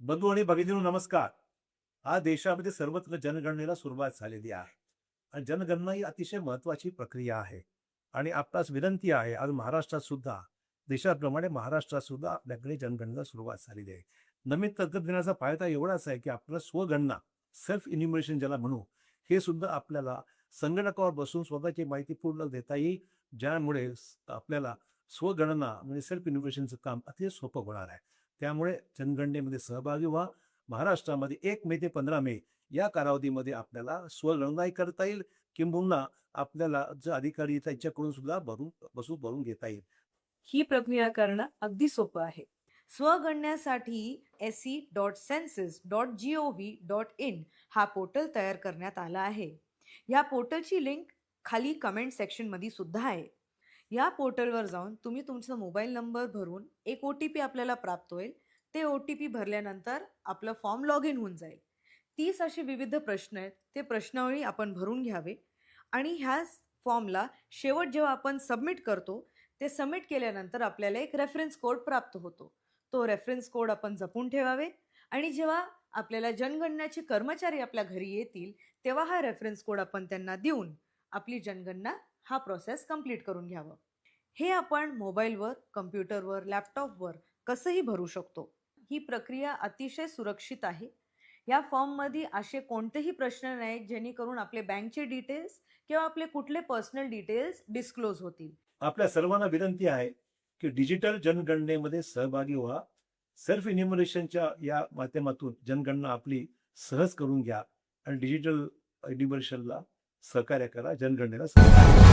बंधू आणि भगिनींनो नमस्कार. आज देशामध्ये सर्वत्र जनगणनेला सुरुवात झालेली आहे आणि जनगणना ही अतिशय महत्वाची प्रक्रिया आहे. आणि आपणास विनंती आहे, आज महाराष्ट्रात सुद्धा देशाप्रमाणे महाराष्ट्रात सुद्धा आपल्याकडे जनगणनेला सुरुवात झालेली आहे. नवीन तंत्रज्ञानाचा फायदा एवढाच आहे की आपल्याला स्वगणना, सेल्फ इन्युमरेशन ज्याला म्हणू, हे सुद्धा आपल्याला संगणकावर बसून स्वतःची माहिती पूर्ण देता येईल, ज्यामुळे आपल्याला स्वगणना म्हणजे सेल्फ इन्युमरेशनचं काम अतिशय सोपं होणार आहे. त्यामुळे जनगणनेमध्ये सहभागी व्हा. महाराष्ट्रामध्ये 1 मे ते 15 मे या कालावधीमध्ये आपल्याला स्वगणनाही करता येईल, किंबहुना आपल्याला जे अधिकारी आहेत त्यांच्याकडून सुद्धा भरून घेता येईल. ही प्रक्रिया करणं अगदी सोपं आहे. स्वगणण्यासाठी se.census.gov.in हा पोर्टल तयार करण्यात आला आहे. या पोर्टलची लिंक खाली कमेंट सेक्शनमध्ये सुद्धा आहे. या पोर्टलवर जाऊन तुम्ही तुमचा मोबाईल नंबर भरून एक OTP आपल्याला प्राप्त होईल. ते OTP भरल्यानंतर आपलं फॉर्म लॉग इन होऊन जाईल. 30 असे विविध प्रश्न आहेत, ते प्रश्नावळी आपण भरून घ्यावे आणि ह्या फॉर्मला शेवट जेव्हा आपण सबमिट करतो, ते सबमिट केल्यानंतर आपल्याला एक रेफरन्स कोड प्राप्त होतो. तो रेफरन्स कोड आपण जपून ठेवावे आणि जेव्हा आपल्याला जनगणनाचे कर्मचारी आपल्या घरी येतील, तेव्हा हा रेफरन्स कोड आपण त्यांना देऊन आपली जनगणना हा प्रोसेस कंप्लीट करून घ्यावं. हे आपण मोबाईलवर, कम्प्युटरवर, लॅपटॉपवर कसंही भरू शकतो. ही प्रक्रिया अतिशय सुरक्षित आहे. या फॉर्ममध्ये असे कोणतेही प्रश्न नाहीत जेणेकरून आपले बँकचे डिटेल्स किंवा आपले कुठले पर्सनल डिटेल्स डिस्क्लोज होतील. आपल्या सर्वांना विनंती आहे की डिजिटल जनगणनेमध्ये सहभागी व्हा. सेल्फ इन्युमरेशनच्या या माध्यमातून जनगणना आपली सहज करून घ्या आणि डिजिटल इन्युमरेशनला सहकार्य करा, जनगणनेला सहकार्य करा.